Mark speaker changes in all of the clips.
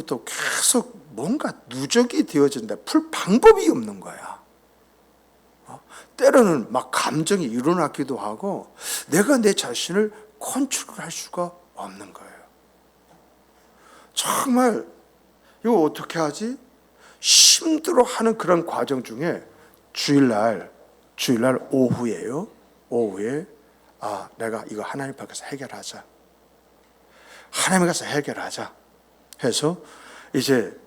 Speaker 1: 아침부터 계속 뭔가 누적이 되어진다. 풀 방법이 없는 거야. 때로는 막 감정이 일어나기도 하고 내가 내 자신을 컨트롤할 수가 없는 거예요. 정말 이거 어떻게 하지? 힘들어하는 그런 과정 중에 주일날 오후에요. 오후에 내가 이거 하나님 밖에서 해결하자. 하나님 가서 해결하자 해서 이제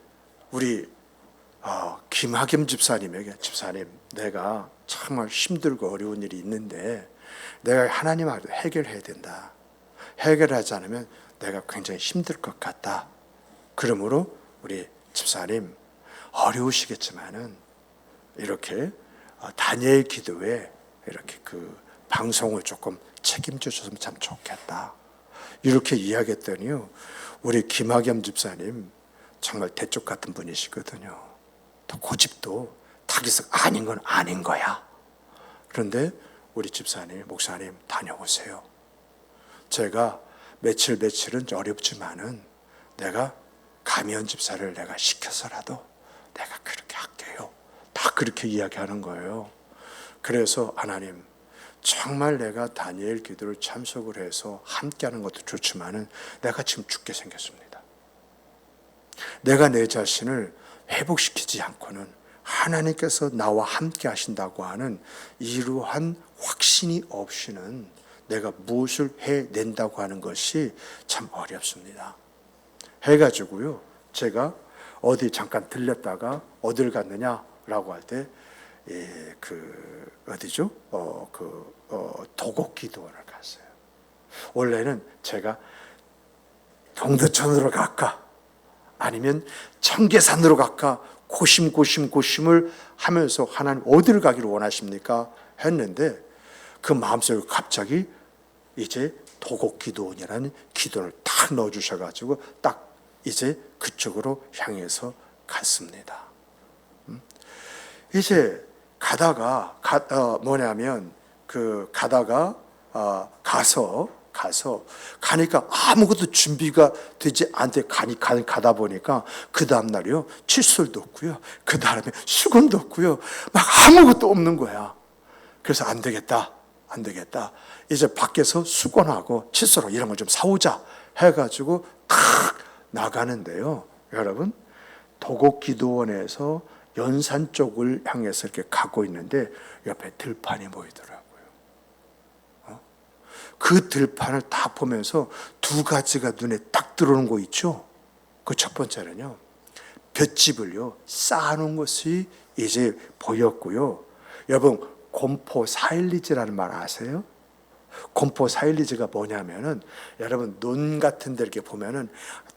Speaker 1: 우리 김학겸 집사님에게 집사님 내가 정말 힘들고 어려운 일이 있는데 내가 하나님하고 해결해야 된다. 해결하지 않으면 내가 굉장히 힘들 것 같다. 그러므로 우리 집사님 어려우시겠지만은 이렇게 다니엘 기도회 이렇게 그 방송을 조금 책임져 줬으면 참 좋겠다. 이렇게 이야기했더니요. 우리 김학겸 집사님 정말 대쪽 같은 분이시거든요. 또 고집도 타깃은 아닌 건 아닌 거야. 그런데 우리 집사님, 목사님 다녀오세요. 제가 며칠은 어렵지만은 내가 가면 집사를 내가 시켜서라도 내가 그렇게 할게요. 다 그렇게 이야기하는 거예요. 그래서 하나님 정말 내가 다니엘 기도를 참석을 해서 함께하는 것도 좋지만은 내가 지금 죽게 생겼습니다. 내가 내 자신을 회복시키지 않고는 하나님께서 나와 함께 하신다고 하는 이러한 확신이 없이는 내가 무엇을 해낸다고 하는 것이 참 어렵습니다. 해가지고요, 제가 어디 잠깐 들렸다가 어딜 갔느냐라고 할 때, 어디죠? 도곡기도원을 갔어요. 원래는 제가 동두천으로 갈까, 아니면 청계산으로 갈까, 고심을 하면서 하나님 어디를 가기를 원하십니까? 했는데 그 마음속에 갑자기 이제 도곡기도원이라는 기도를 딱 넣어주셔가지고 딱 이제 그쪽으로 향해서 갔습니다. 이제 가다가 가니까 아무것도 준비가 되지 않대 가다 보니까 그 다음 날이요 칫솔도 없고요, 그 다음에 수건도 없고요, 막 아무것도 없는 거야. 그래서 안 되겠다. 이제 밖에서 수건하고 칫솔 이런 걸 좀 사오자 해가지고 탁 나가는데요. 여러분, 도곡기도원에서 연산 쪽을 향해서 이렇게 가고 있는데 옆에 들판이 보이더라고요. 그 들판을 딱 보면서 두 가지가 눈에 딱 들어오는 거 있죠. 그 첫 번째는요, 볏짚을요 쌓아놓은 것이 이제 보였고요. 여러분, 곰포 4.12제라는 말 아세요? 곰포 4.12제가 뭐냐면은, 여러분 논 같은 데 이렇게 보면은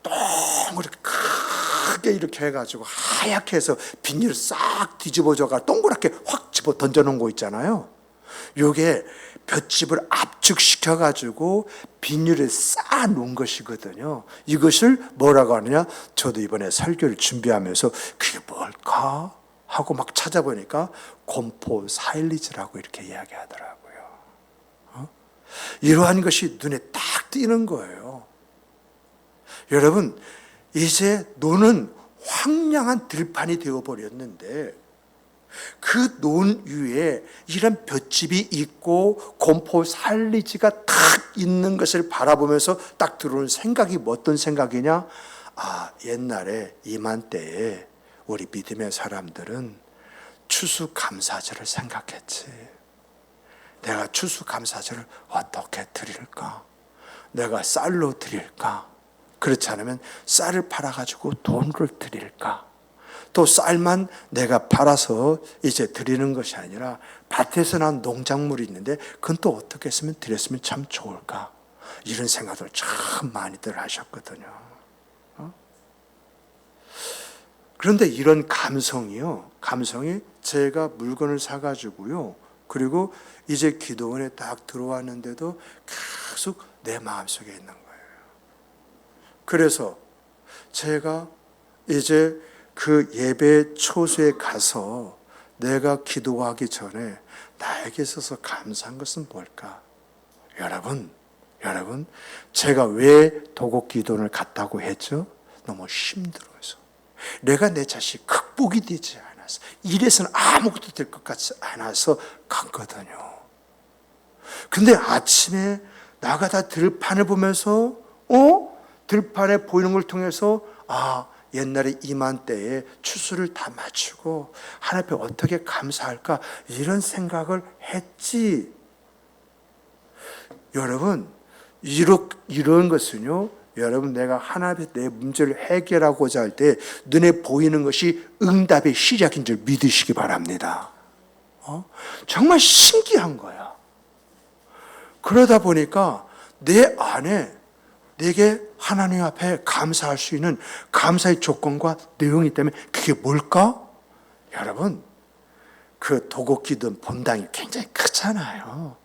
Speaker 1: 동그랗게 크게 이렇게 해가지고 하얗게 해서 비닐을 싹 뒤집어져가 동그랗게 확 집어 던져놓은 거 있잖아요. 요게 볏짚을 압축시켜가지고 비닐에 쌓아놓은 것이거든요. 이것을 뭐라고 하느냐, 저도 이번에 설교를 준비하면서 그게 뭘까 하고 막 찾아보니까 곰포 4.12제라고 이렇게 이야기하더라고요. 이러한 것이 눈에 딱 띄는 거예요. 여러분, 이제 논은 황량한 들판이 되어버렸는데 그 논 위에 이런 볏짚이 있고 곰포 4.12제가 딱 있는 것을 바라보면서 딱 들어오는 생각이 어떤 생각이냐, 옛날에 이맘때에 우리 믿음의 사람들은 추수감사절을 생각했지. 내가 추수감사절을 어떻게 드릴까? 내가 쌀로 드릴까? 그렇지 않으면 쌀을 팔아가지고 돈을 드릴까? 또 쌀만 내가 팔아서 이제 드리는 것이 아니라 밭에서 난 농작물이 있는데 그건 또 어떻게 했으면 드렸으면 참 좋을까? 이런 생각을 참 많이들 하셨거든요. 그런데 이런 감성이 제가 물건을 사가지고요, 그리고 이제 기도원에 딱 들어왔는데도 계속 내 마음속에 있는 거예요. 그래서 제가 이제 그 예배 초소에 가서 내가 기도하기 전에 나에게 있어서 감사한 것은 뭘까? 여러분, 제가 왜 도곡기도원을 갔다고 했죠? 너무 힘들어서, 내가 내 자식 극복이 되지 않아서, 이래서는 아무것도 될 것 같지 않아서 갔거든요. 근데 아침에 나가다 들판을 보면서 들판에 보이는 걸 통해서 옛날에 이맘때에 추수를 다 마치고 하나님 앞에 어떻게 감사할까, 이런 생각을 했지. 여러분, 이런 것은요, 여러분, 내가 하나님 앞에 내 문제를 해결하고자 할 때 눈에 보이는 것이 응답의 시작인 줄 믿으시기 바랍니다. 정말 신기한 거야. 그러다 보니까 내 안에 내게 하나님 앞에 감사할 수 있는 감사의 조건과 내용이 있다면 그게 뭘까? 여러분, 그 도곡기든 본당이 굉장히 크잖아요.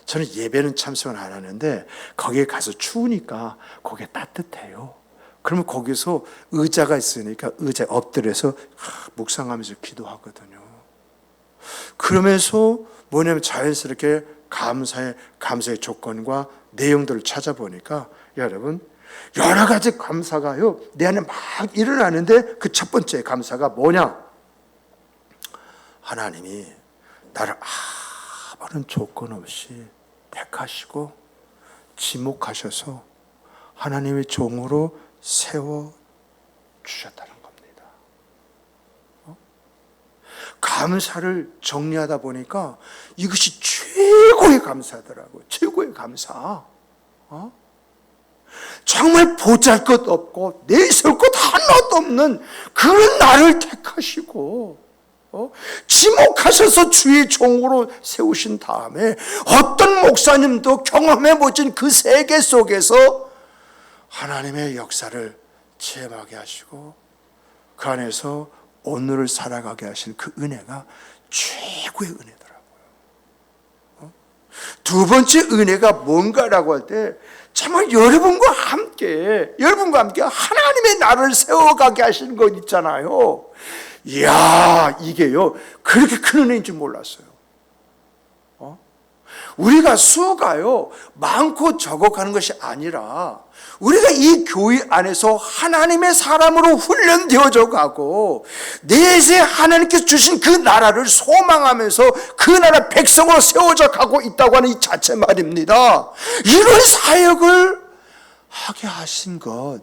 Speaker 1: 저는 예배는 참석을 안 하는데 거기에 가서 추우니까 거기에 따뜻해요. 그러면 거기서 의자가 있으니까 의자에 엎드려서 묵상하면서 기도하거든요. 그러면서 뭐냐면 자연스럽게 감사의 조건과 내용들을 찾아보니까 여러분, 여러 가지 감사가요 내 안에 막 일어나는데 그 첫 번째 감사가 뭐냐? 하나님이 나를 아무런 조건 없이 택하시고 지목하셔서 하나님의 종으로 세워주셨다는 겁니다. 감사를 정리하다 보니까 이것이 최고의 감사더라고요. 최고의 감사. 정말 보잘것없고 내세울 것 하나도 없는 그런 나를 택하시고 지목하셔서 주의 종으로 세우신 다음에 어떤 목사님도 경험해보진 그 세계 속에서 하나님의 역사를 체험하게 하시고 그 안에서 오늘을 살아가게 하신 그 은혜가 최고의 은혜더라고요. 두 번째 은혜가 뭔가라고 할 때 정말 여러분과 함께 하나님의 나를 세워가게 하시는 것 있잖아요. 이야, 이게요 그렇게 큰 은혜인 줄 몰랐어요. 우리가 수가요 많고 적어 가는 것이 아니라 우리가 이 교회 안에서 하나님의 사람으로 훈련되어져 가고 내세 하나님께서 주신 그 나라를 소망하면서 그 나라 백성으로 세워져 가고 있다고 하는 이 자체 말입니다. 이런 사역을 하게 하신 것,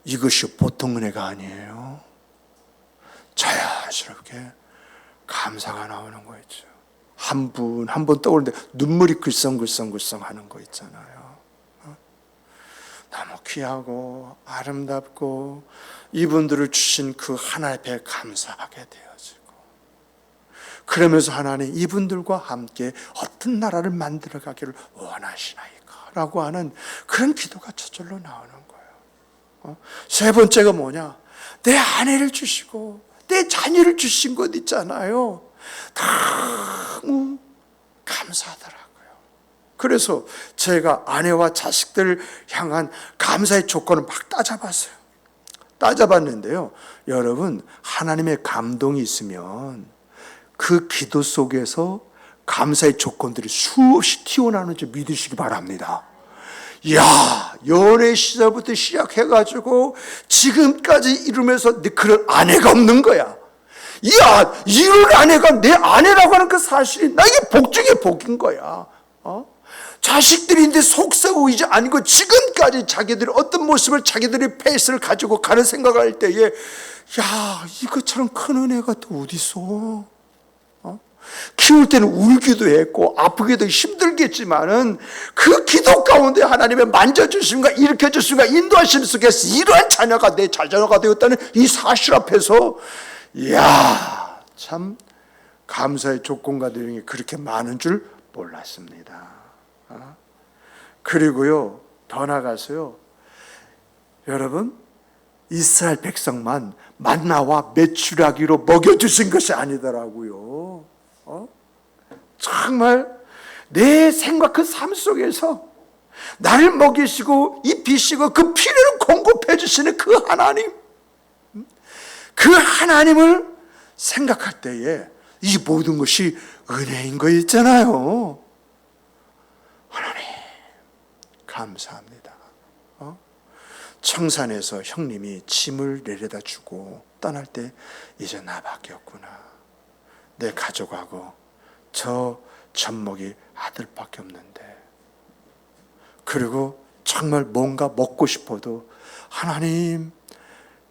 Speaker 1: 이것이 보통 은혜가 아니에요. 자연스럽게 감사가 나오는 거 있죠. 한 분 떠오르는데 눈물이 글썽글썽 하는 거 있잖아요. 너무 귀하고 아름답고 이분들을 주신 그 하나님 앞에 감사하게 되어지고, 그러면서 하나님 이분들과 함께 어떤 나라를 만들어 가기를 원하시나이까 라고 하는 그런 기도가 저절로 나오는 거예요. 세 번째가 뭐냐? 내 아내를 주시고 내 자녀를 주신 것 있잖아요. 너무 감사하더라고요. 그래서 제가 아내와 자식들을 향한 감사의 조건을 막 따져봤는데요. 여러분, 하나님의 감동이 있으면 그 기도 속에서 감사의 조건들이 수없이 튀어나오는 줄 믿으시기 바랍니다. 이야, 연애 시절부터 시작해가지고 지금까지 이루면서 그런 아내가 없는 거야. 이야, 이런 아내가 내 아내라고 하는 그 사실이 나에게 복 중에 복인 거야. 자식들인데 속썩고 이제 아니고 지금까지 자기들이 어떤 모습을 자기들의 페이스를 가지고 가는 생각할 때에 야, 이것처럼 큰 은혜가 또 어디 있어? 키울 때는 울기도 했고 아프기도 힘들겠지만은 그 기도 가운데 하나님의 만져주심과 일으켜주심과 인도하심 속에서 이러한 자녀가 내 자녀가 되었다는 이 사실 앞에서 이야, 참 감사의 조건과 내용이 그렇게 많은 줄 몰랐습니다. 그리고요, 더 나가서요, 여러분, 이스라엘 백성만 만나와 메추라기로 먹여주신 것이 아니더라고요. 정말 내 생각 그 삶 속에서 나를 먹이시고 입히시고 그 필요를 공급해 주시는 그 하나님, 그 하나님을 생각할 때에 이 모든 것이 은혜인 거 있잖아요. 하나님 감사합니다. 청산에서 형님이 짐을 내려다 주고 떠날 때 이제 나밖에 없구나. 내 가족하고 저 젖먹이 아들밖에 없는데, 그리고 정말 뭔가 먹고 싶어도 하나님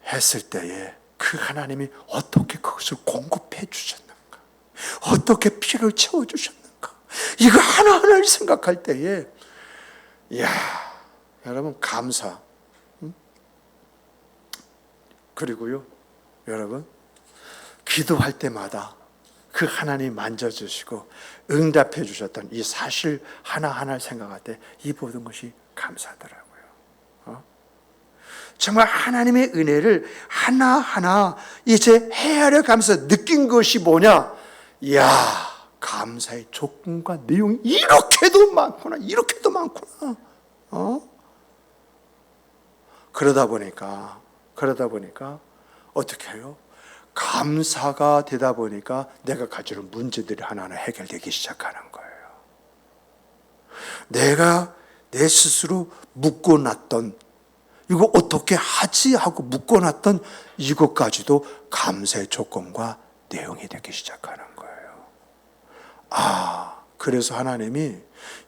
Speaker 1: 했을 때에 그 하나님이 어떻게 그것을 공급해 주셨는가, 어떻게 피를 채워 주셨는가, 이거 하나하나를 생각할 때에 이야, 여러분 감사. 그리고요 여러분, 기도할 때마다 그 하나님 만져주시고 응답해 주셨던 이 사실 하나하나를 생각할 때 이 모든 것이 감사하더라고요. 정말 하나님의 은혜를 하나하나 이제 헤아려 가면서 느낀 것이 뭐냐? 이야, 감사의 조건과 내용이 이렇게도 많구나, 이렇게도 많구나. 그러다 보니까 어떻게 해요? 감사가 되다 보니까 내가 가지는 문제들이 하나하나 해결되기 시작하는 거예요. 내가 내 스스로 묶어놨던, 이거 어떻게 하지 하고 묶어놨던 이것까지도 감사의 조건과 내용이 되기 시작하는 거예요. 아, 그래서 하나님이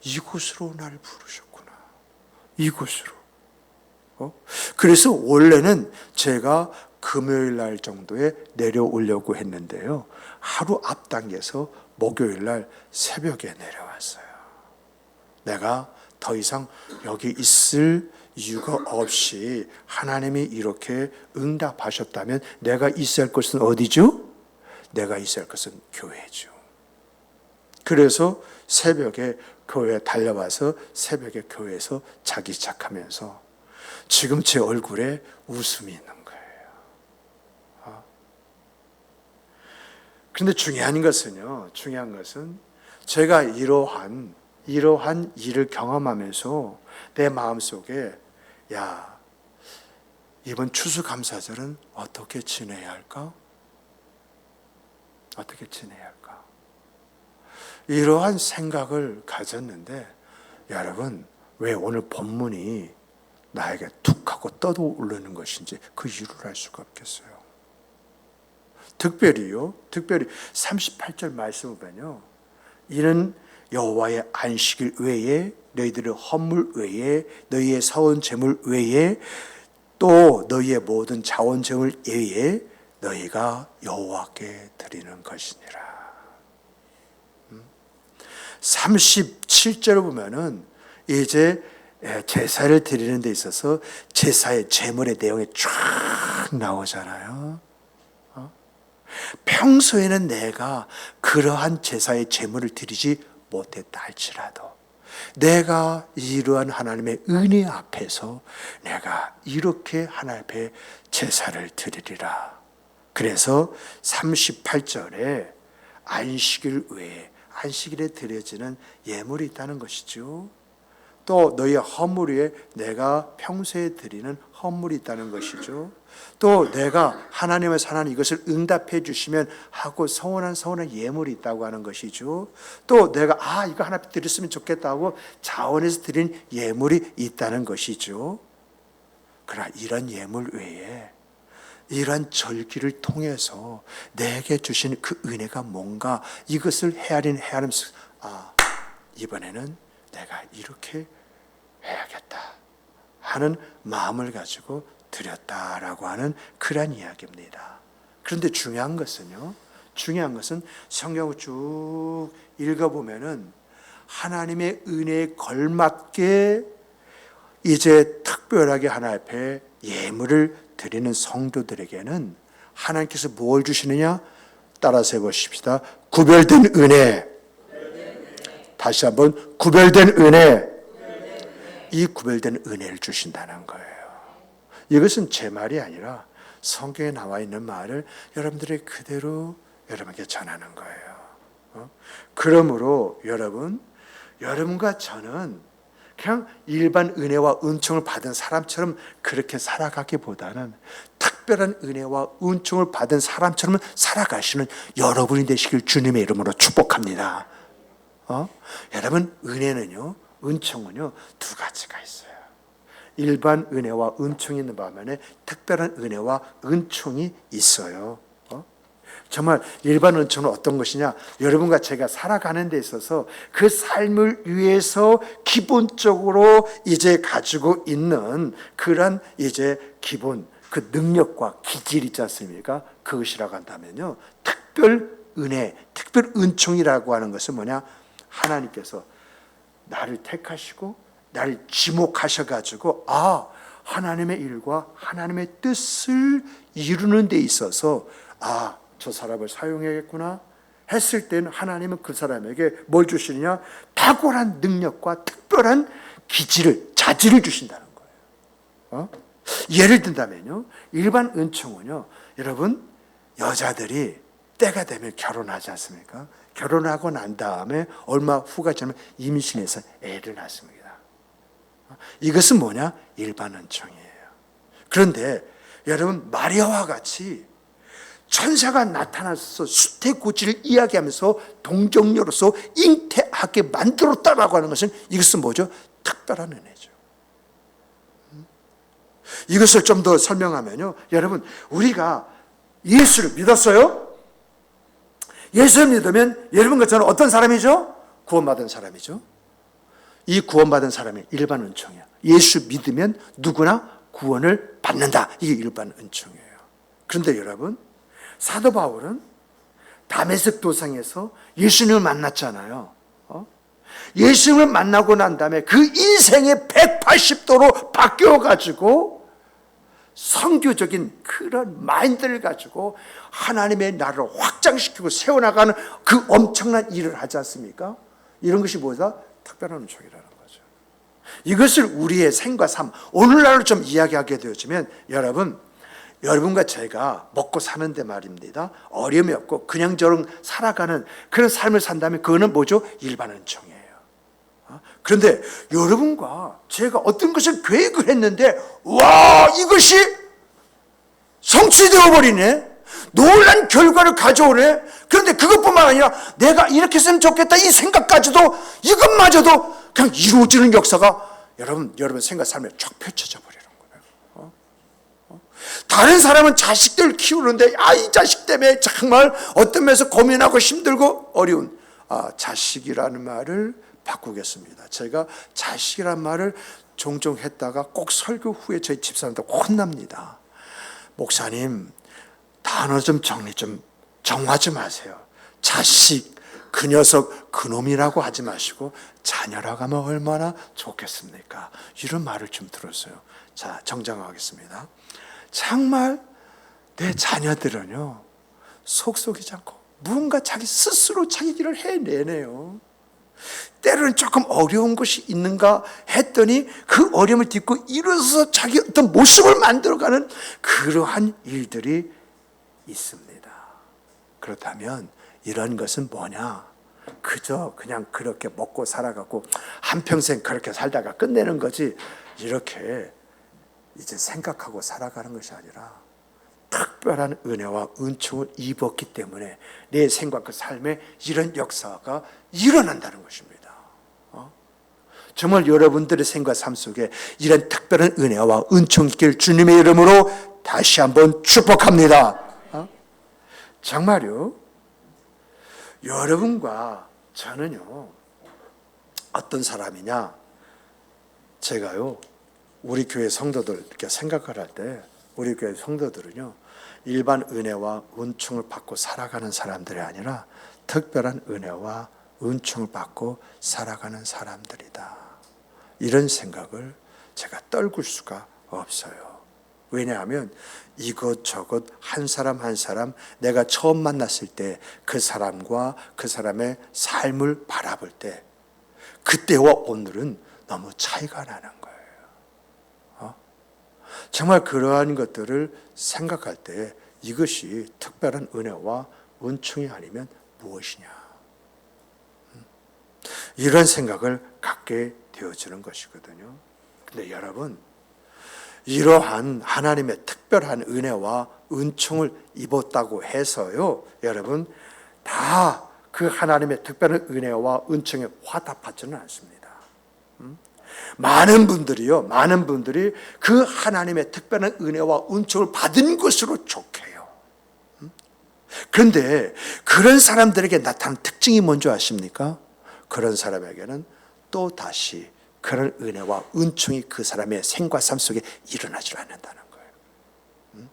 Speaker 1: 이곳으로 날 부르셨구나, 이곳으로. 그래서 원래는 제가 금요일 날 정도에 내려오려고 했는데요, 하루 앞당겨서 목요일 날 새벽에 내려왔어요. 내가 더 이상 여기 있을 이유가 없이 하나님이 이렇게 응답하셨다면 내가 있어야 할 것은 어디죠? 내가 있어야 할 것은 교회죠. 그래서 새벽에 교회에 달려와서 새벽에 교회에서 자기 시작하면서 지금 제 얼굴에 웃음이 있는 거예요. 그런데 중요한 것은 제가 이러한 일을 경험하면서 내 마음속에, 야, 이번 추수감사절은 어떻게 지내야 할까? 어떻게 지내야 할까? 이러한 생각을 가졌는데, 여러분, 왜 오늘 본문이 나에게 툭 하고 떠오르는 것인지 그 이유를 알 수가 없겠어요. 특별히 38절 말씀을 보면요, 이는 여호와의 안식일 외에 너희들의 헌물 외에 너희의 사온 제물 외에 또 너희의 모든 자원 제물 외에 너희가 여호와께 드리는 것이니라. 37절을 보면은 이제 제사를 드리는 데 있어서 제사의 제물의 내용이 쫙 나오잖아요. 평소에는 내가 그러한 제사의 제물을 드리지 못했다 할지라도 내가 이러한 하나님의 은혜 앞에서 내가 이렇게 하나님 앞에 제사를 드리리라. 그래서 38절에 안식일 외에, 안식일에 드려지는 예물이 있다는 것이죠. 또 너희의 헌물 위에 내가 평소에 드리는 헌물이 있다는 것이죠. 또 내가 하나님의 하나님 이것을 응답해 주시면 하고 서운한 예물이 있다고 하는 것이죠. 또 내가 이거 하나 드렸으면 좋겠다고 자원해서 드린 예물이 있다는 것이죠. 그러나 이런 예물 외에 이런 절기를 통해서 내게 주신 그 은혜가 뭔가, 이것을 헤아리면서 이번에는 내가 이렇게 해야겠다 하는 마음을 가지고 드렸다라고 하는 그런 이야기입니다. 그런데 중요한 것은 성경을 쭉 읽어보면은 하나님의 은혜에 걸맞게 이제 특별하게 하나님 앞에 예물을 드리는 성도들에게는 하나님께서 뭘 주시느냐? 따라서 해보십시다. 구별된 은혜. 다시 한번 구별된 은혜. 이 구별된 은혜를 주신다는 거예요. 이것은 제 말이 아니라 성경에 나와 있는 말을 여러분들이 그대로 여러분에게 전하는 거예요. 그러므로 여러분과 저는 그냥 일반 은혜와 은총을 받은 사람처럼 그렇게 살아가기보다는 특별한 은혜와 은총을 받은 사람처럼 살아가시는 여러분이 되시길 주님의 이름으로 축복합니다. 여러분, 은혜는요, 은총은요, 두 가지가 있어요. 일반 은혜와 은총이 있는 반면에 특별한 은혜와 은총이 있어요. 정말 일반 은총은 어떤 것이냐? 여러분과 제가 살아가는 데 있어서 그 삶을 위해서 기본적으로 이제 가지고 있는 그런 이제 기본 그 능력과 기질 있지 않습니까? 그것이라고 한다면요, 특별 은혜, 특별 은총이라고 하는 것은 뭐냐? 하나님께서 나를 택하시고 나를 지목하셔가지고 하나님의 일과 하나님의 뜻을 이루는 데 있어서 저 사람을 사용해야겠구나 했을 때는 하나님은 그 사람에게 뭘 주시느냐? 탁월한 능력과 특별한 기질을, 자질을 주신다는 거예요. 예를 든다면요, 일반 은총은요, 여러분, 여자들이 때가 되면 결혼하지 않습니까? 결혼하고 난 다음에 얼마 후가 지나면 임신해서 애를 낳습니다. 이것은 뭐냐? 일반 은총이에요. 그런데 여러분, 마리아와 같이 천사가 나타나서 수태고지를 이야기하면서 동정녀로서 잉태하게 만들었다라고 하는 것은, 이것은 뭐죠? 특별한 은혜죠. 이것을 좀 더 설명하면요, 여러분, 우리가 예수를 믿었어요? 예수를 믿으면 여러분과 저는 어떤 사람이죠? 구원받은 사람이죠. 이 구원받은 사람이 일반 은총이야. 예수 믿으면 누구나 구원을 받는다. 이게 일반 은총이에요. 그런데 여러분, 사도 바울은 다메섹 도상에서 예수님을 만났잖아요. 예수님을 만나고 난 다음에 그 인생의 180도로 바뀌어가지고 선교적인 그런 마인드를 가지고 하나님의 나라를 확장시키고 세워나가는 그 엄청난 일을 하지 않습니까? 이런 것이 뭐다? 특별한 은총이라는 거죠. 이것을 우리의 생과 삶, 오늘날로 좀 이야기하게 되어지면, 여러분과 제가 먹고 사는데 말입니다, 어려움이 없고 그냥저냥 살아가는 그런 삶을 산다면 그거는 뭐죠? 일반 은총이에요. 그런데 여러분과 제가 어떤 것을 계획을 했는데 이것이 성취되어 버리네, 놀란 결과를 가져오네. 그런데 그것뿐만 아니라 내가 이렇게 했으면 좋겠다 이 생각까지도, 이것마저도 그냥 이루어지는 역사가 여러분 생각 삶에 쫙 펼쳐져 버리는 거예요. 다른 사람은 자식들 키우는데 이 자식 때문에 정말 어떤 면에서 고민하고 힘들고 어려운, 자식이라는 말을 바꾸겠습니다. 제가 자식이라는 말을 종종 했다가 꼭 설교 후에 저희 집사람한테 혼납니다. 목사님, 단어 좀 정화 좀 하세요. 자식, 그 녀석, 그놈이라고 하지 마시고 자녀라고 하면 얼마나 좋겠습니까? 이런 말을 좀 들었어요. 자, 정정하겠습니다. 정말 내 자녀들은요, 속속이지 않고 무언가 자기 스스로 자기 길을 해내네요. 때로는 조금 어려운 것이 있는가 했더니 그 어려움을 딛고 일어서서 자기 어떤 모습을 만들어가는 그러한 일들이 있습니다. 그렇다면 이런 것은 뭐냐? 그저 그냥 그렇게 먹고 살아가고 한평생 그렇게 살다가 끝내는 거지, 이렇게 이제 생각하고 살아가는 것이 아니라 특별한 은혜와 은총을 입었기 때문에 내 생각, 그 삶에 이런 역사가 일어난다는 것입니다. 정말 여러분들의 생각, 삶 속에 이런 특별한 은혜와 은총이 있길 주님의 이름으로 다시 한번 축복합니다. 정말요, 여러분과 저는요, 어떤 사람이냐, 제가요, 우리 교회 성도들 이렇게 생각을 할 때, 우리 교회 성도들은요, 일반 은혜와 은총을 받고 살아가는 사람들이 아니라 특별한 은혜와 은총을 받고 살아가는 사람들이다. 이런 생각을 제가 떨굴 수가 없어요. 왜냐하면 이것저것 한 사람 한 사람 내가 처음 만났을 때 그 사람과 그 사람의 삶을 바라볼 때 그때와 오늘은 너무 차이가 나는 거예요. 정말 그러한 것들을 생각할 때 이것이 특별한 은혜와 은총이 아니면 무엇이냐, 이런 생각을 갖게 되어지는 것이거든요. 근데 여러분, 이러한 하나님의 특별한 은혜와 은총을 입었다고 해서요, 여러분 다 그 하나님의 특별한 은혜와 은총에 화답하지는 않습니다. 많은 분들이 그 하나님의 특별한 은혜와 은총을 받은 것으로 족해요. 그런데 그런 사람들에게 나타나는 특징이 뭔지 아십니까? 그런 사람에게는 또 다시 그런 은혜와 은총이 그 사람의 생과 삶 속에 일어나지 않는다는 거예요.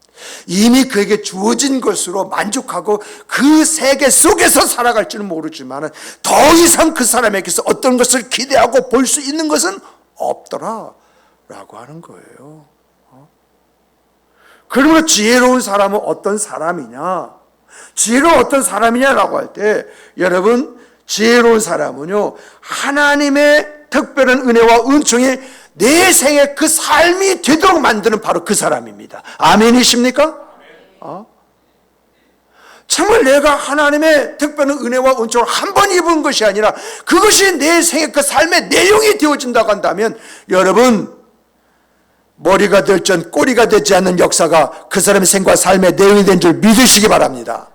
Speaker 1: 이미 그에게 주어진 것으로 만족하고 그 세계 속에서 살아갈지는 모르지만 더 이상 그 사람에게서 어떤 것을 기대하고 볼 수 있는 것은 없더라 라고 하는 거예요. 그러므로 지혜로운 사람은 어떤 사람이냐? 지혜로운 어떤 사람이냐라고 할 때 여러분, 지혜로운 사람은요, 하나님의 특별한 은혜와 은총이 내 생의 그 삶이 되도록 만드는 바로 그 사람입니다. 아멘이십니까? 정말 내가 하나님의 특별한 은혜와 은총을 한 번 입은 것이 아니라 그것이 내 생의 그 삶의 내용이 되어진다고 한다면 여러분, 머리가 될전 꼬리가 되지 않는 역사가 그 사람의 생과 삶의 내용이 된 줄 믿으시기 바랍니다.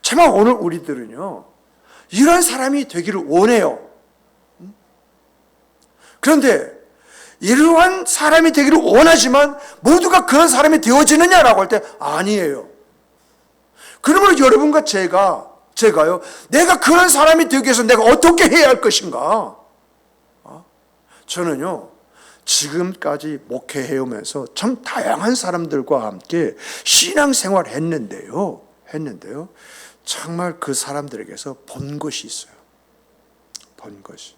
Speaker 1: 정말 오늘 우리들은요, 이런 사람이 되기를 원해요. 그런데 이러한 사람이 되기를 원하지만 모두가 그런 사람이 되어지느냐라고 할 때 아니에요. 그러므로 여러분과 제가요, 내가 그런 사람이 되기 위해서 내가 어떻게 해야 할 것인가? 저는요, 지금까지 목회해 오면서 참 다양한 사람들과 함께 신앙생활을 했는데요. 정말 그 사람들에게서 본 것이 있어요. 본 것이.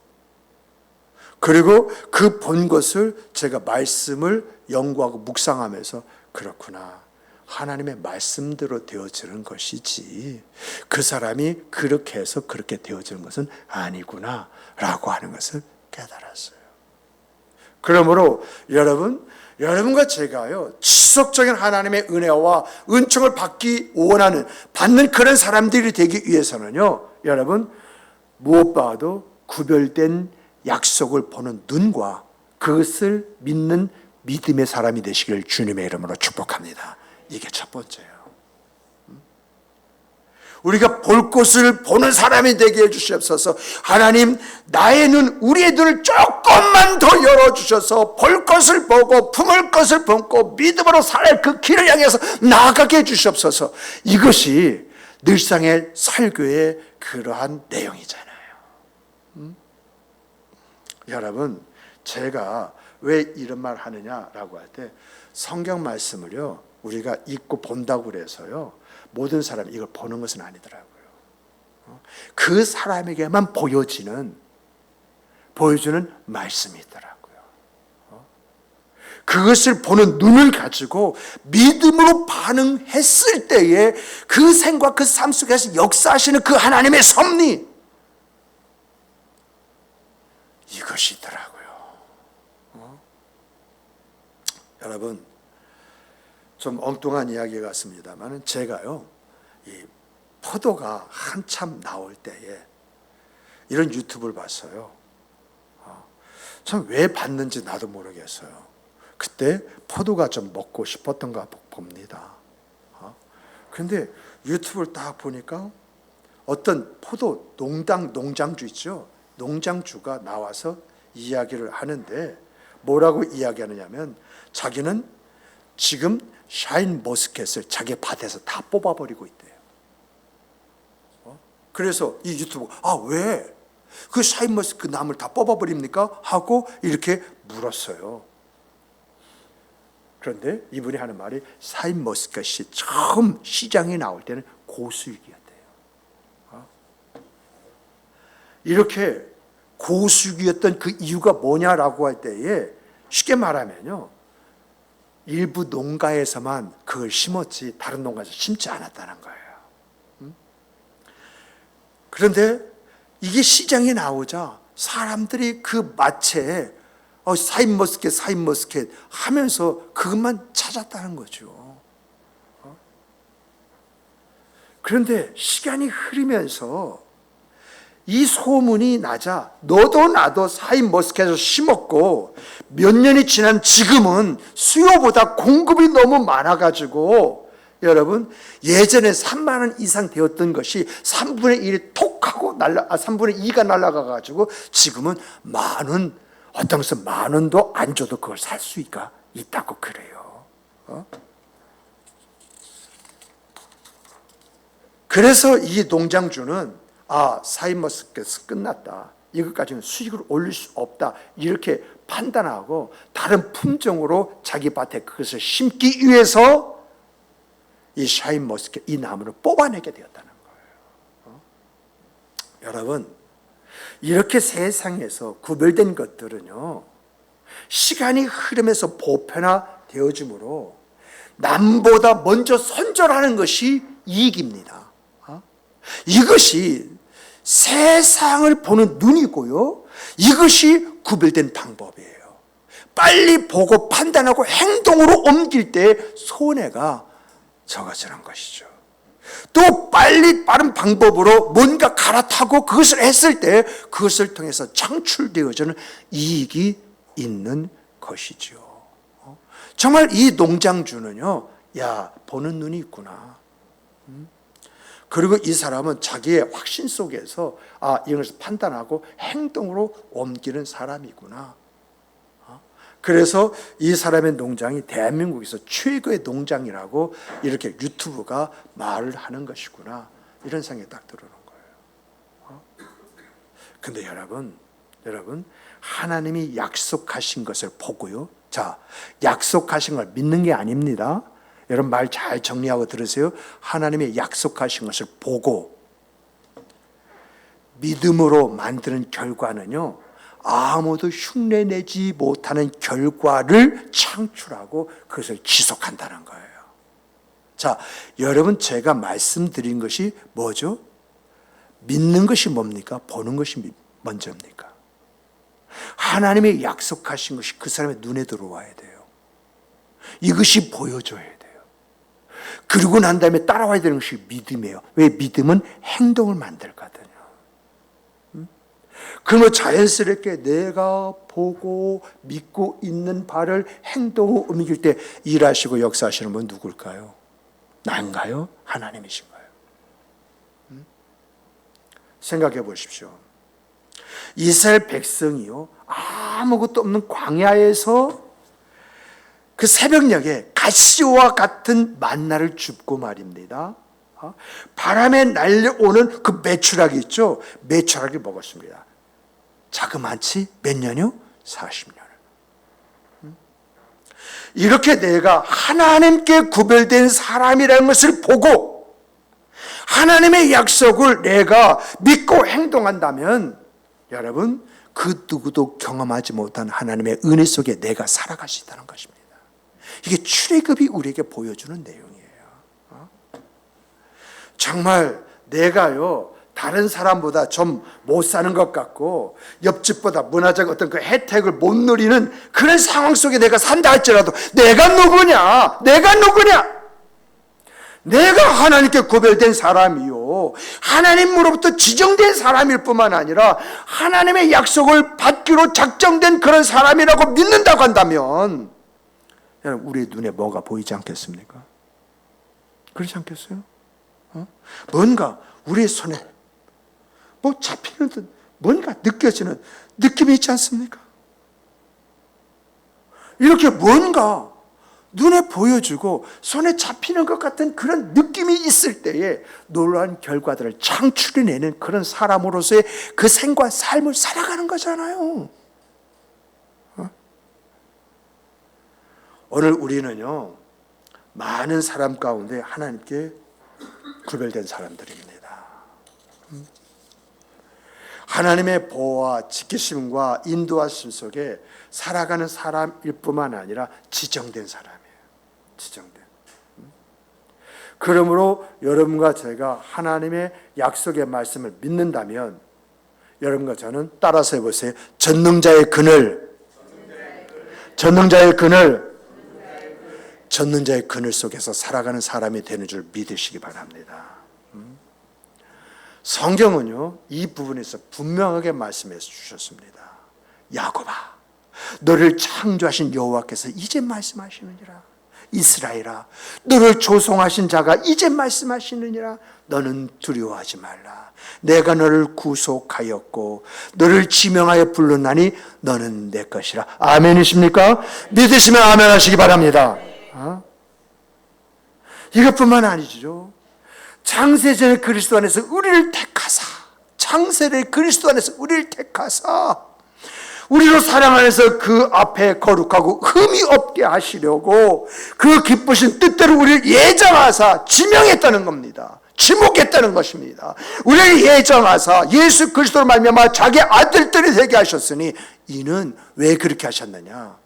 Speaker 1: 그리고 그 본 것을 제가 말씀을 연구하고 묵상하면서 그렇구나. 하나님의 말씀대로 되어지는 것이지 그 사람이 그렇게 해서 그렇게 되어지는 것은 아니구나 라고 하는 것을 깨달았어요. 그러므로 여러분과 제가요, 지속적인 하나님의 은혜와 은총을 받는 그런 사람들이 되기 위해서는요, 여러분, 무엇보다도 구별된 약속을 보는 눈과 그것을 믿는 믿음의 사람이 되시길 주님의 이름으로 축복합니다. 이게 첫 번째예요. 우리가 볼 것을 보는 사람이 되게 해주시옵소서. 하나님, 우리의 눈을 조금만 더 열어주셔서 볼 것을 보고 품을 것을 품고 믿음으로 살 그 길을 향해서 나아가게 해주시옵소서. 이것이 늘상의 설교의 그러한 내용이잖아요. 여러분, 제가 왜 이런 말 하느냐라고 할 때 성경 말씀을요, 우리가 읽고 본다고 그래서요, 모든 사람이 이걸 보는 것은 아니더라고요. 그 사람에게만 보여주는 말씀이 있더라고요. 그것을 보는 눈을 가지고 믿음으로 반응했을 때에 그 생과 그 삶 속에서 역사하시는 그 하나님의 섭리, 이것이 있더라고요. 여러분, 좀 엉뚱한 이야기 같습니다만 제가요, 이 포도가 한참 나올 때에 이런 유튜브를 봤어요. 참 왜 봤는지 나도 모르겠어요. 그때 포도가 좀 먹고 싶었던가 봅니다. 그런데 유튜브를 딱 보니까 어떤 포도 농장주 있죠. 농장주가 나와서 이야기를 하는데 뭐라고 이야기하느냐면 자기는 지금 샤인 머스켓을 자기 밭에서 다 뽑아버리고 있대요. 그래서 이 유튜브, 왜? 그 샤인 머스켓 나무를 다 뽑아버립니까? 하고 이렇게 물었어요. 그런데 이분이 하는 말이 샤인 머스켓이 처음 시장에 나올 때는 고수익이었대요. 이렇게 고수익이었던 그 이유가 뭐냐라고 할 때에 쉽게 말하면요, 일부 농가에서만 그걸 심었지 다른 농가에서 심지 않았다는 거예요. 그런데 이게 시장에 나오자 사람들이 그 마체에 샤인 머스켓 하면서 그것만 찾았다는 거죠. 그런데 시간이 흐르면서 이 소문이 나자 너도 나도 샤인 머스켓을 심었고 몇 년이 지난 지금은 수요보다 공급이 너무 많아가지고 여러분, 예전에 3만 원 이상 되었던 것이 3분의 1이 톡 하고 3분의 2가 날아가 가지고 지금은 만 원, 어떤 것은 만 원도 안 줘도 그걸 살 수가 있다고 그래요. 그래서 이 농장주는 샤인머스켓 끝났다, 이것까지는 수익을 올릴 수 없다, 이렇게 판단하고 다른 품종으로 자기 밭에 그것을 심기 위해서 이 샤인머스켓, 이 나무를 뽑아내게 되었다는 거예요. 여러분, 이렇게 세상에서 구별된 것들은요, 시간이 흐르면서 보편화되어지므로 남보다 먼저 선절하는 것이 이익입니다. 이것이 세상을 보는 눈이고요, 이것이 구별된 방법이에요. 빨리 보고 판단하고 행동으로 옮길 때 손해가 적어지는 것이죠. 또 빨리 빠른 방법으로 뭔가 갈아타고 그것을 했을 때 그것을 통해서 창출되어지는 이익이 있는 것이죠. 정말 이 농장주는요, 보는 눈이 있구나. 그리고 이 사람은 자기의 확신 속에서 이것을 판단하고 행동으로 옮기는 사람이구나. 그래서 이 사람의 농장이 대한민국에서 최고의 농장이라고 이렇게 유튜브가 말을 하는 것이구나, 이런 생각이 딱 들어오는 거예요. 근데 여러분, 하나님이 약속하신 것을 보고요, 약속하신 걸 믿는 게 아닙니다. 여러분, 말 잘 정리하고 들으세요. 하나님의 약속하신 것을 보고 믿음으로 만드는 결과는요, 아무도 흉내내지 못하는 결과를 창출하고 그것을 지속한다는 거예요. 여러분, 제가 말씀드린 것이 뭐죠? 믿는 것이 뭡니까? 보는 것이 먼저입니까? 하나님의 약속하신 것이 그 사람의 눈에 들어와야 돼요. 이것이 보여줘야 돼요. 그러고 난 다음에 따라와야 되는 것이 믿음이에요. 왜? 믿음은 행동을 만들거든요. 그러면 자연스럽게 내가 보고 믿고 있는 바를 행동으로 옮길 때 일하시고 역사하시는 분 누굴까요? 난가요? 하나님이신가요? 생각해 보십시오. 이스라엘 백성이요, 아무것도 없는 광야에서 그 새벽녘에 가시와 같은 만나를 줍고 말입니다. 바람에 날려오는 그 메추라기 있죠? 메추라기를 먹었습니다. 자그마치 몇 년이요? 40년을. 이렇게 내가 하나님께 구별된 사람이라는 것을 보고 하나님의 약속을 내가 믿고 행동한다면, 여러분, 그 누구도 경험하지 못한 하나님의 은혜 속에 내가 살아갈 수 있다는 것입니다. 이게 출애굽이 우리에게 보여주는 내용이에요. 정말 내가요, 다른 사람보다 좀 못 사는 것 같고 옆집보다 문화적 어떤 그 혜택을 못 누리는 그런 상황 속에 내가 산다 할지라도 내가 누구냐? 내가 하나님께 구별된 사람이요, 하나님으로부터 지정된 사람일 뿐만 아니라 하나님의 약속을 받기로 작정된 그런 사람이라고 믿는다고 한다면, 여러분, 우리의 눈에 뭐가 보이지 않겠습니까? 그렇지 않겠어요? 뭔가 우리의 손에 잡히는 듯 뭔가 느껴지는 느낌이 있지 않습니까? 이렇게 뭔가 눈에 보여주고 손에 잡히는 것 같은 그런 느낌이 있을 때에 놀라운 결과들을 창출해내는 그런 사람으로서의 그 생과 삶을 살아가는 거잖아요. 오늘 우리는요, 많은 사람 가운데 하나님께 구별된 사람들입니다. 하나님의 보호와 지키심과 인도하심 속에 살아가는 사람일 뿐만 아니라 지정된 사람이에요. 지정된. 그러므로 여러분과 제가 하나님의 약속의 말씀을 믿는다면, 여러분과 저는 따라서 해보세요. 전능자의 그늘, 전능자의 그늘 속에서 살아가는 사람이 되는 줄 믿으시기 바랍니다. 성경은요, 이 부분에서 분명하게 말씀해 주셨습니다. 야곱아, 너를 창조하신 여호와께서 이제 말씀하시느니라. 이스라엘아, 너를 조성하신 자가 이제 말씀하시느니라. 너는 두려워하지 말라. 내가 너를 구속하였고 너를 지명하여 불렀나니 너는 내 것이라. 아멘이십니까? 믿으시면 아멘 하시기 바랍니다. 이것뿐만 아니죠. 창세전에 그리스도 안에서 우리를 택하사, 창세전에 그리스도 안에서 우리를 택하사 우리로 사랑 안에서 그 앞에 거룩하고 흠이 없게 하시려고 그 기쁘신 뜻대로 우리를 예정하사 지명했다는 겁니다. 지목했다는 것입니다. 우리를 예정하사 예수 그리스도로 말미암아 자기 아들들이 되게 하셨으니 이는 왜 그렇게 하셨느냐?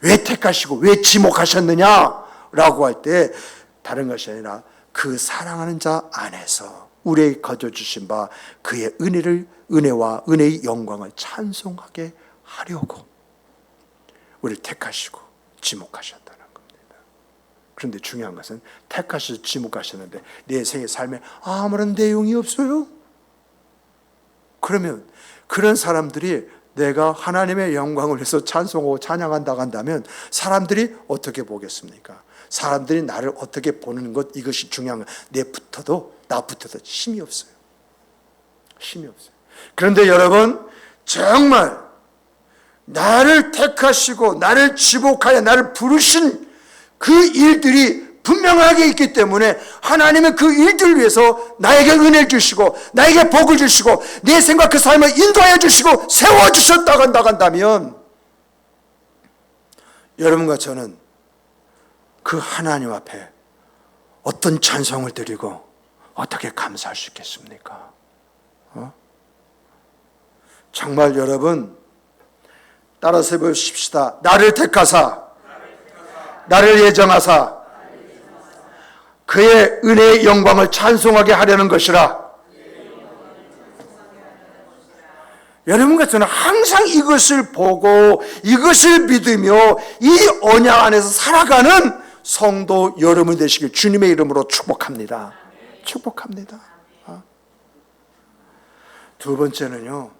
Speaker 1: 왜 택하시고 왜 지목하셨느냐? 라고 할 때 다른 것이 아니라 그 사랑하는 자 안에서 우리에게 거둬주신 바 그의 은혜와 은혜의 영광을 찬송하게 하려고 우리를 택하시고 지목하셨다는 겁니다. 그런데 중요한 것은 택하셔서 지목하셨는데 내 생의 삶에 아무런 내용이 없어요. 그러면 그런 사람들이 내가 하나님의 영광을 위해서 찬송하고 찬양한다고 한다면 사람들이 어떻게 보겠습니까? 사람들이 나를 어떻게 보는 것, 이것이 중요한 거예요. 나부터도 힘이 없어요. 힘이 없어요. 그런데 여러분, 정말 나를 택하시고 나를 지목하여 나를 부르신 그 일들이 분명하게 있기 때문에 하나님은 그 일들을 위해서 나에게 은혜를 주시고 나에게 복을 주시고 내 생각 그 삶을 인도하여 주시고 세워주셨다고 한다면 여러분과 저는 그 하나님 앞에 어떤 찬송을 드리고 어떻게 감사할 수 있겠습니까? 정말 여러분 따라서 해보십시다. 나를 택하사 나를 예정하사 그의 은혜의 영광을 찬송하게 하려는 것이라. 여러분과 저는 항상 이것을 보고 이것을 믿으며 이 언약 안에서 살아가는 성도 여러분 되시길 주님의 이름으로 축복합니다. 축복합니다. 두 번째는요,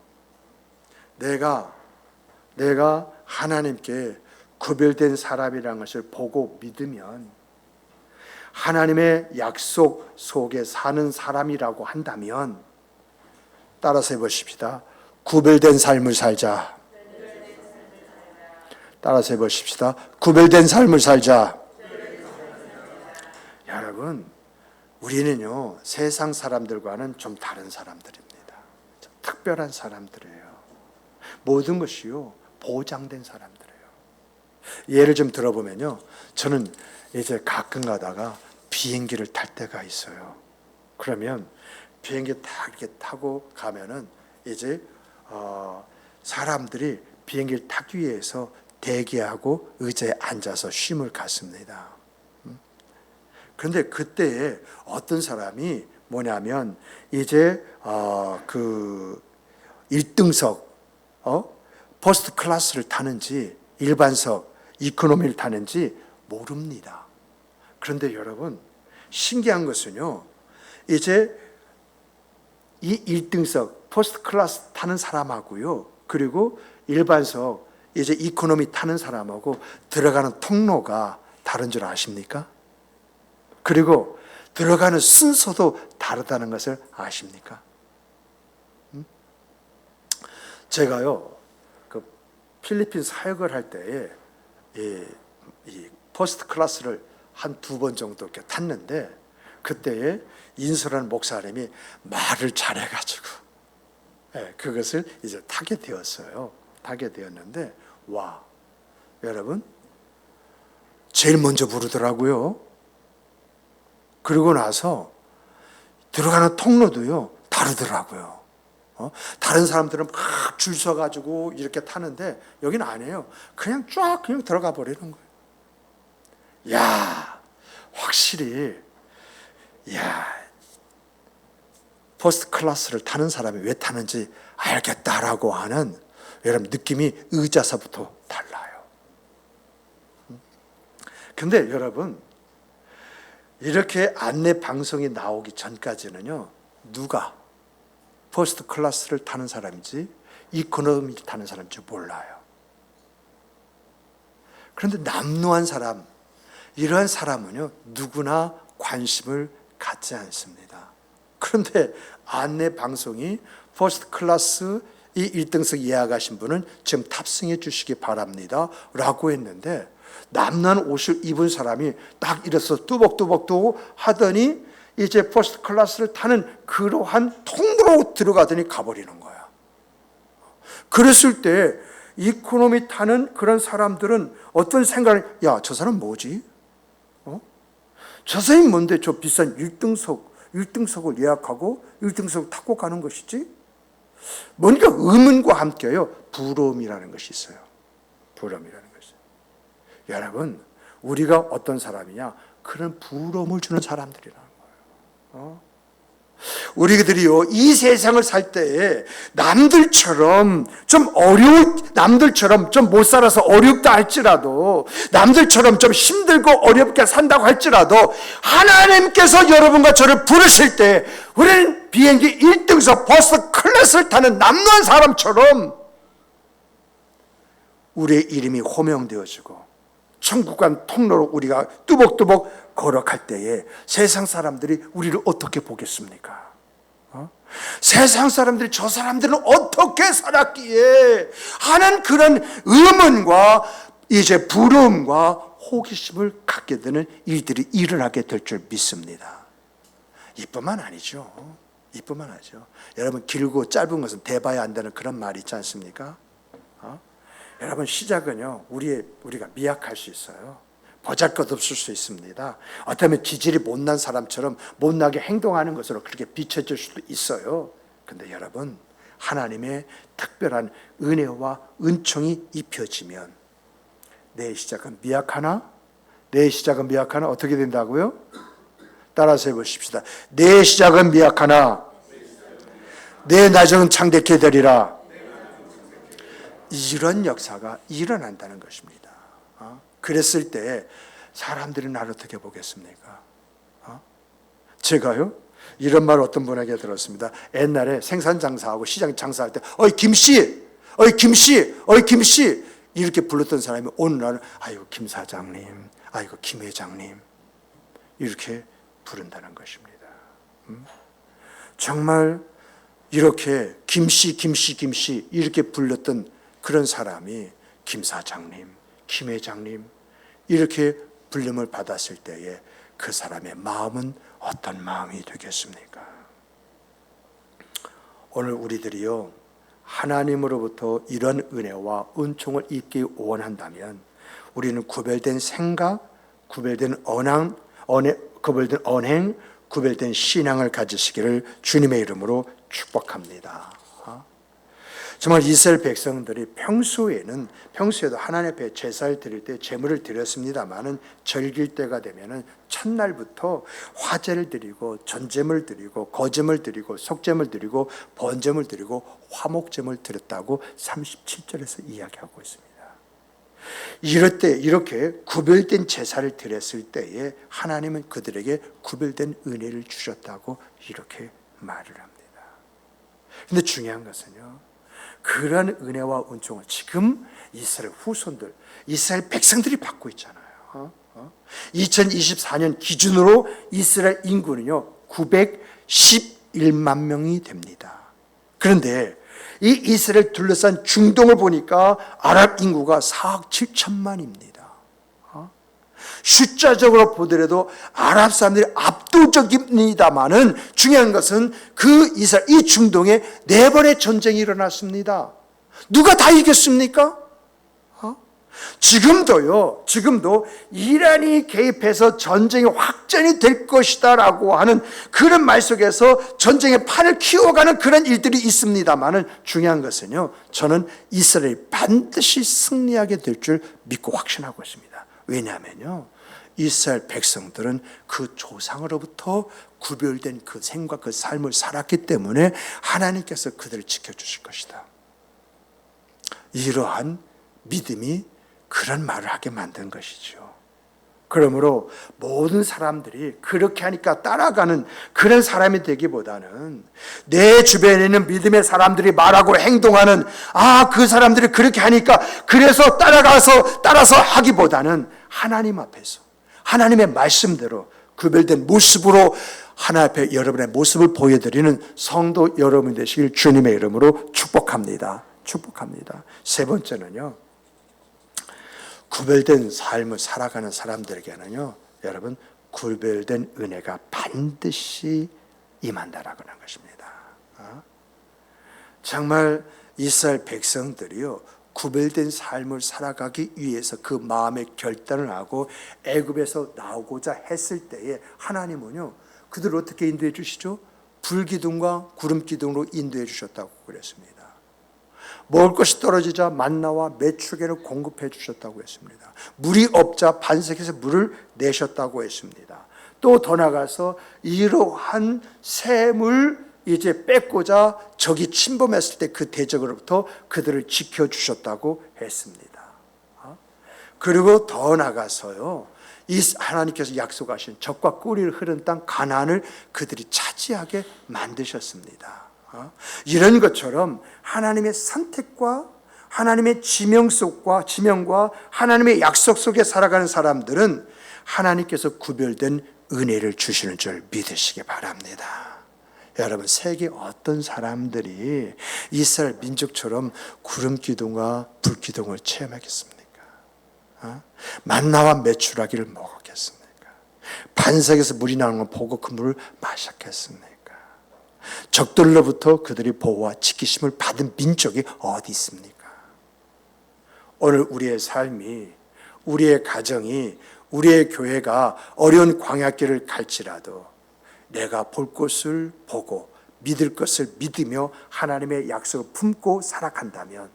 Speaker 1: 내가 하나님께 구별된 사람이라는 것을 보고 믿으면 하나님의 약속 속에 사는 사람이라고 한다면 따라서 해보십시다. 구별된 삶을 살자. 따라서 해보십시다. 구별된 삶을 살자. 여러분, 우리는요 세상 사람들과는 좀 다른 사람들입니다. 좀 특별한 사람들이에요. 모든 것이요 보장된 사람들이에요. 예를 좀 들어보면요, 저는 이제 가끔 가다가 비행기를 탈 때가 있어요. 그러면 비행기 딱 이렇게 타고 가면은 이제 사람들이 비행기를 타기 위해서 대기하고 의자에 앉아서 쉼을 갖습니다. 그런데 그때에 어떤 사람이 뭐냐면 이제 그 1등석 퍼스트 클래스를 타는지 일반석 이코노미를 타는지 모릅니다. 그런데 여러분 신기한 것은요, 이제 이 1등석 퍼스트 클래스 타는 사람하고요, 그리고 일반석 이제 이코노미 타는 사람하고 들어가는 통로가 다른 줄 아십니까? 그리고 들어가는 순서도 다르다는 것을 아십니까? 제가요 그 필리핀 사역을 할 때에 이 퍼스트 클래스를 한 2번 정도 이렇게 탔는데, 그때에 인수라는 목사님이 말을 잘해가지고 그것을 이제 타게 되었어요. 타게 되었는데 와, 여러분 제일 먼저 부르더라고요. 그리고 나서 들어가는 통로도요 다르더라고요. 다른 사람들은 막 줄 서가지고 이렇게 타는데 여기는 아니에요. 그냥 쫙 그냥 들어가 버리는 거예요. 야, 확실히 퍼스트 클래스를 타는 사람이 왜 타는지 알겠다라고 하는 여러분 느낌이 의자서부터 달라요. 근데 여러분 이렇게 안내 방송이 나오기 전까지는요, 누가 퍼스트 클래스를 타는 사람인지 이코노미 타는 사람인지 몰라요. 그런데 남루한 사람, 이러한 사람은요, 누구나 관심을 갖지 않습니다. 그런데 안내 방송이 퍼스트 클래스 이 1등석 예약하신 분은 지금 탑승해 주시기 바랍니다 라고 했는데, 남는 옷을 입은 사람이 딱 이래서 뚜벅뚜벅 하더니 이제 퍼스트 클래스를 타는 그러한 통로로 들어가더니 가버리는 거야. 그랬을 때 이코노미 타는 그런 사람들은 어떤 생각을, 야, 저 사람 뭐지? 저 사람이 뭔데 저 비싼 1등석을 예약하고 1등석을 타고 가는 것이지? 뭔가 의문과 함께요, 부러움이라는 것이 있어요. 부러움이라는 것이. 여러분, 우리가 어떤 사람이냐? 그런 부러움을 주는 사람들이라는 거예요. 우리들이요, 이 세상을 살 때에 남들처럼 좀 못 살아서 어렵다 할지라도, 남들처럼 좀 힘들고 어렵게 산다고 할지라도, 하나님께서 여러분과 저를 부르실 때 우리는 비행기 1등석 버스 클래스를 타는 남는 사람처럼 우리의 이름이 호명되어지고 천국 간 통로로 우리가 뚜벅뚜벅 걸어갈 때에 세상 사람들이 우리를 어떻게 보겠습니까? 세상 사람들이 저 사람들은 어떻게 살았기에 하는 그런 의문과 이제 부러움과 호기심을 갖게 되는 일들이 일어나게 될 줄 믿습니다. 이뿐만 아니죠. 이뿐만 아니죠. 여러분, 길고 짧은 것은 대봐야 한다는 그런 말이 있지 않습니까? 여러분, 시작은요, 우리가 미약할 수 있어요. 보잘것없을 수 있습니다. 어쩌면 기질이 못난 사람처럼 못나게 행동하는 것으로 그렇게 비춰질 수도 있어요. 근데 여러분, 하나님의 특별한 은혜와 은총이 입혀지면 내 시작은 미약하나 어떻게 된다고요? 따라서 해보십시다. 내 시작은 미약하나 내 나중은 창대케 되리라. 이런 역사가 일어난다는 것입니다. 그랬을 때 사람들이 나를 어떻게 보겠습니까? 제가요, 이런 말 어떤 분에게 들었습니다. 옛날에 생산 장사하고 시장 장사할 때, 어이 김씨 이렇게 불렀던 사람이 오늘날은 아이고 김 사장님, 아이고 김 회장님 이렇게 부른다는 것입니다. 정말 이렇게 김씨 이렇게 불렀던 그런 사람이 김 사장님, 김 회장님 이렇게 불림을 받았을 때에 그 사람의 마음은 어떤 마음이 되겠습니까? 오늘 우리들이요, 하나님으로부터 이런 은혜와 은총을 입기 원한다면 우리는 구별된 생각, 구별된 언행, 구별된 신앙을 가지시기를 주님의 이름으로 축복합니다. 정말 이스라엘 백성들이 평소에도 하나님 앞에 제사를 드릴 때 제물을 드렸습니다마는 절길 때가 되면은 첫날부터 화제를 드리고 전제물 드리고 거제물 드리고 속제물 드리고 번제물 드리고 화목제물 드렸다고 37절에서 이야기하고 있습니다. 이럴 때 이렇게 구별된 제사를 드렸을 때에 하나님은 그들에게 구별된 은혜를 주셨다고 이렇게 말을 합니다. 그런데 중요한 것은요, 그런 은혜와 은총을 지금 이스라엘 후손들, 이스라엘 백성들이 받고 있잖아요. 2024년 기준으로 이스라엘 인구는요 911만 명이 됩니다. 그런데 이 이스라엘 둘러싼 중동을 보니까 아랍 인구가 4억 7천만입니다. 숫자적으로 보더라도 아랍 사람들이 압도적입니다만은 중요한 것은 그 이스라엘, 이 중동에 4번의 전쟁이 일어났습니다. 누가 다 이겼습니까? 지금도 이란이 개입해서 전쟁이 확전이 될 것이다라고 하는 그런 말 속에서 전쟁의 판을 키워가는 그런 일들이 있습니다만은 중요한 것은요, 저는 이스라엘이 반드시 승리하게 될 줄 믿고 확신하고 있습니다. 왜냐하면요, 이스라엘 백성들은 그 조상으로부터 구별된 그 생과 그 삶을 살았기 때문에 하나님께서 그들을 지켜주실 것이다. 이러한 믿음이 그런 말을 하게 만든 것이죠. 그러므로 모든 사람들이 그렇게 하니까 따라가는 그런 사람이 되기보다는 내 주변에 있는 믿음의 사람들이 말하고 행동하는, 그 사람들이 그렇게 하니까 그래서 따라서 하기보다는 하나님 앞에서 하나님의 말씀대로 구별된 모습으로 하나님 앞에 여러분의 모습을 보여드리는 성도 여러분 되시길 주님의 이름으로 축복합니다. 축복합니다. 세 번째는요, 구별된 삶을 살아가는 사람들에게는요, 여러분, 구별된 은혜가 반드시 임한다라고 하는 것입니다. 정말 이스라엘 백성들이요, 구별된 삶을 살아가기 위해서 그 마음의 결단을 하고 애굽에서 나오고자 했을 때에 하나님은요, 그들을 어떻게 인도해 주시죠? 불기둥과 구름기둥으로 인도해 주셨다고 그랬습니다. 먹을 것이 떨어지자 만나와 메추기를 공급해 주셨다고 했습니다. 물이 없자 반석에서 물을 내셨다고 했습니다. 또 더 나가서 이러한 샘을 이제 뺏고자 적이 침범했을 때 그 대적으로부터 그들을 지켜주셨다고 했습니다. 그리고 더 나가서요, 이 하나님께서 약속하신 적과 꿀이 흐른 땅 가나안을 그들이 차지하게 만드셨습니다. 이런 것처럼 하나님의 선택과 하나님의 지명과 하나님의 약속 속에 살아가는 사람들은 하나님께서 구별된 은혜를 주시는 줄 믿으시기 바랍니다. 여러분, 세계 어떤 사람들이 이스라엘 민족처럼 구름기둥과 불기둥을 체험하겠습니까? 만나와 메추라기를 먹었겠습니까? 반석에서 물이 나오는 걸 보고 그 물을 마셨겠습니까? 적들로부터 그들이 보호와 지키심을 받은 민족이 어디 있습니까? 오늘 우리의 삶이, 우리의 가정이, 우리의 교회가 어려운 광야길을 갈지라도 내가 볼 것을 보고 믿을 것을 믿으며 하나님의 약속을 품고 살아간다면,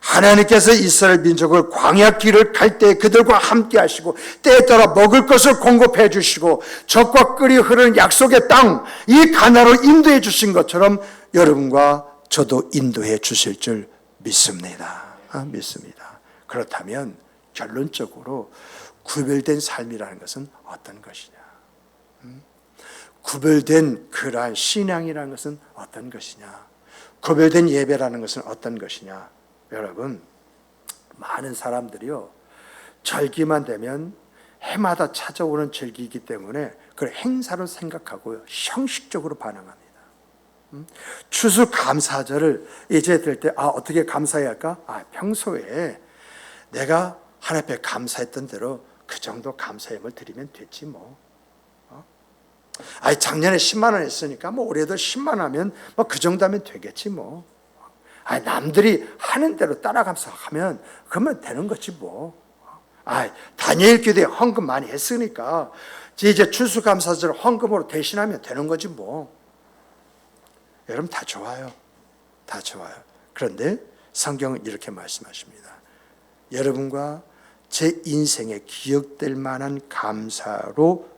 Speaker 1: 하나님께서 이스라엘 민족을 광야길을 갈 때 그들과 함께 하시고 때에 따라 먹을 것을 공급해 주시고 적과 꿀이 흐르는 약속의 땅, 이 가나안으로 인도해 주신 것처럼 여러분과 저도 인도해 주실 줄 믿습니다. 믿습니다. 그렇다면 결론적으로 구별된 삶이라는 것은 어떤 것이냐? 구별된 그러한 신앙이라는 것은 어떤 것이냐? 구별된 예배라는 것은 어떤 것이냐? 여러분, 많은 사람들이요, 절기만 되면 해마다 찾아오는 절기이기 때문에 그걸 행사로 생각하고요, 형식적으로 반응합니다. 추수감사절을 이제 될 때 어떻게 감사해야 할까? 평소에 내가 하나님 앞에 감사했던 대로 그 정도 감사함을 드리면 됐지 뭐. 작년에 10만 원 했으니까 뭐 올해도 10만 원 하면 뭐 그 정도 하면 되겠지 뭐. 남들이 하는 대로 따라 감사하면 그러면 되는 거지 뭐. 다니엘 교대에 헌금 많이 했으니까 이제 추수감사절 헌금으로 대신하면 되는 거지 뭐. 여러분, 다 좋아요. 다 좋아요. 그런데 성경은 이렇게 말씀하십니다. 여러분과 제 인생에 기억될 만한 감사로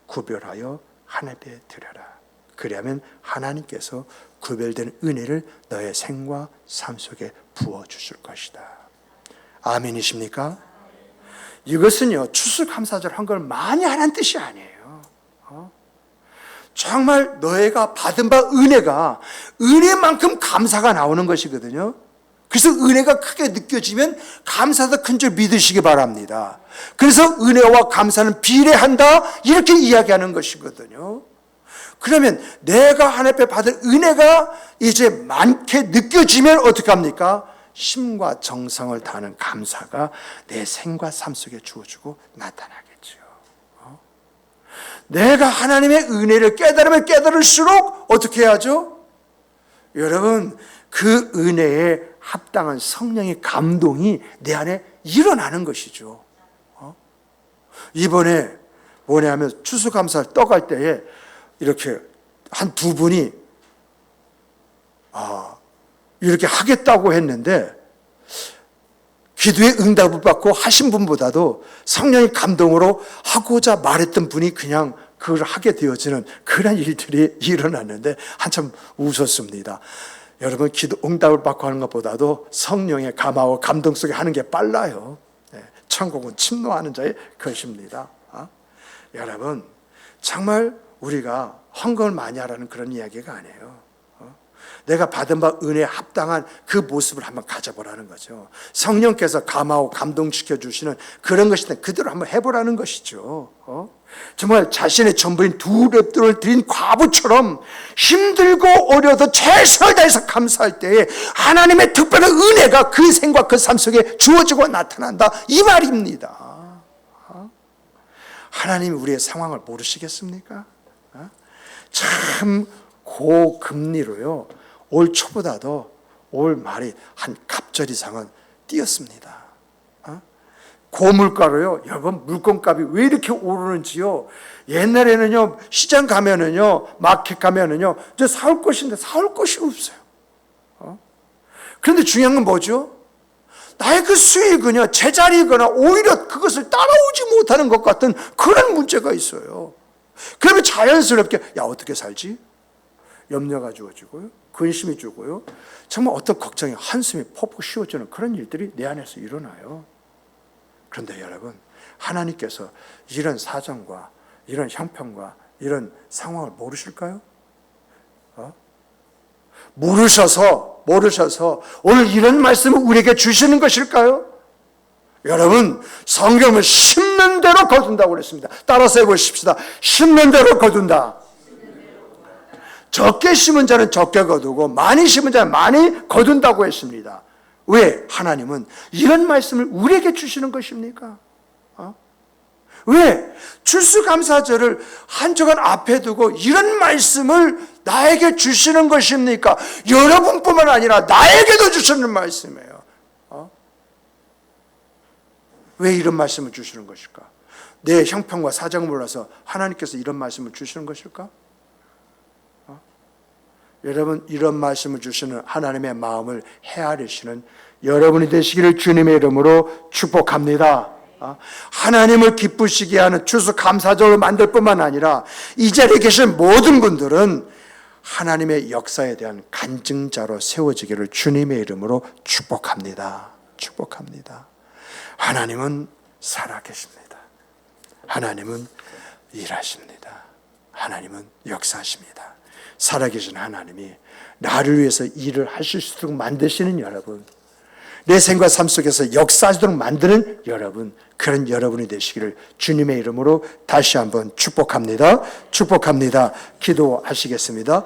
Speaker 1: 구별하여 하나님께 드려라. 그러면 하나님께서 구별된 은혜를 너의 생과 삶 속에 부어주실 것이다. 아멘이십니까? 이것은요, 추수감사절 한 걸 많이 하라는 뜻이 아니에요. 정말 너희가 받은 바 은혜만큼 감사가 나오는 것이거든요. 그래서 은혜가 크게 느껴지면 감사도 큰 줄 믿으시기 바랍니다. 그래서 은혜와 감사는 비례한다, 이렇게 이야기하는 것이거든요. 그러면 내가 하나님 앞에 받은 은혜가 이제 많게 느껴지면 어떻게 합니까? 심과 정성을 다하는 감사가 내 생과 삶 속에 주어지고 나타나겠죠. 내가 하나님의 은혜를 깨달으면 깨달을수록 어떻게 해야죠? 여러분, 그 은혜에 합당한 성령의 감동이 내 안에 일어나는 것이죠. 이번에 뭐냐면 추수감사를 떠갈 때에 이렇게 한 두 분이 이렇게 하겠다고 했는데 기도의 응답을 받고 하신 분보다도 성령의 감동으로 하고자 말했던 분이 그냥 그걸 하게 되어지는 그런 일들이 일어났는데 한참 웃었습니다. 여러분, 기도 응답을 받고 하는 것보다도 성령의 감화와 감동 속에 하는 게 빨라요. 천국은 침노하는 자의 것입니다. 여러분, 정말 우리가 헌금을 많이 하라는 그런 이야기가 아니에요. 내가 받은 바 은혜에 합당한 그 모습을 한번 가져보라는 거죠. 성령께서 감화하고 감동시켜 주시는 그런 것인데 그대로 한번 해보라는 것이죠. 정말 자신의 전부인 두 랩들을 드린 과부처럼 힘들고 어려도 최선을 다해서 감사할 때에 하나님의 특별한 은혜가 그 생과 그 삶 속에 주어지고 나타난다, 이 말입니다. 하나님이 우리의 상황을 모르시겠습니까? 참 고금리로요, 올 초보다도 올 말이 한 갑절 이상은 뛰었습니다. 고물가로요, 여러분 물건값이 왜 이렇게 오르는지요. 옛날에는요, 시장 가면은요, 마켓 가면은요, 저 사올 것인데 사올 것이 없어요. 그런데 중요한 건 뭐죠? 나의 그 수익은요, 제자리거나 오히려 그것을 따라오지 못하는 것 같은 그런 문제가 있어요. 그러면 자연스럽게 야, 어떻게 살지? 염려가 주어지고요, 근심이 주고요, 정말 어떤 걱정이 한숨이 퍽퍽 쉬어지는 그런 일들이 내 안에서 일어나요. 그런데 여러분, 하나님께서 이런 사정과 이런 형편과 이런 상황을 모르실까요? 모르셔서 오늘 이런 말씀을 우리에게 주시는 것일까요? 여러분, 성경은 심는 대로 거둔다고 그랬습니다. 따라서 해보십시다. 심는 대로 거둔다. 적게 심은 자는 적게 거두고 많이 심은 자는 많이 거둔다고 했습니다. 왜? 하나님은 이런 말씀을 우리에게 주시는 것입니까? 왜? 추수감사절을 한 주간 앞에 두고 이런 말씀을 나에게 주시는 것입니까? 여러분뿐만 아니라 나에게도 주시는 말씀이에요. 왜 이런 말씀을 주시는 것일까? 내 형편과 사정을 몰라서 하나님께서 이런 말씀을 주시는 것일까? 여러분, 이런 말씀을 주시는 하나님의 마음을 헤아리시는 여러분이 되시기를 주님의 이름으로 축복합니다. 하나님을 기쁘시게 하는 추수감사절을 만들 뿐만 아니라 이 자리에 계신 모든 분들은 하나님의 역사에 대한 간증자로 세워지기를 주님의 이름으로 축복합니다. 축복합니다. 하나님은 살아계십니다. 하나님은 일하십니다. 하나님은 역사하십니다. 살아계신 하나님이 나를 위해서 일을 하실 수 있도록 만드시는 여러분, 내 생과 삶 속에서 역사하시도록 만드는 여러분, 그런 여러분이 되시기를 주님의 이름으로 다시 한번 축복합니다. 축복합니다. 기도하시겠습니다.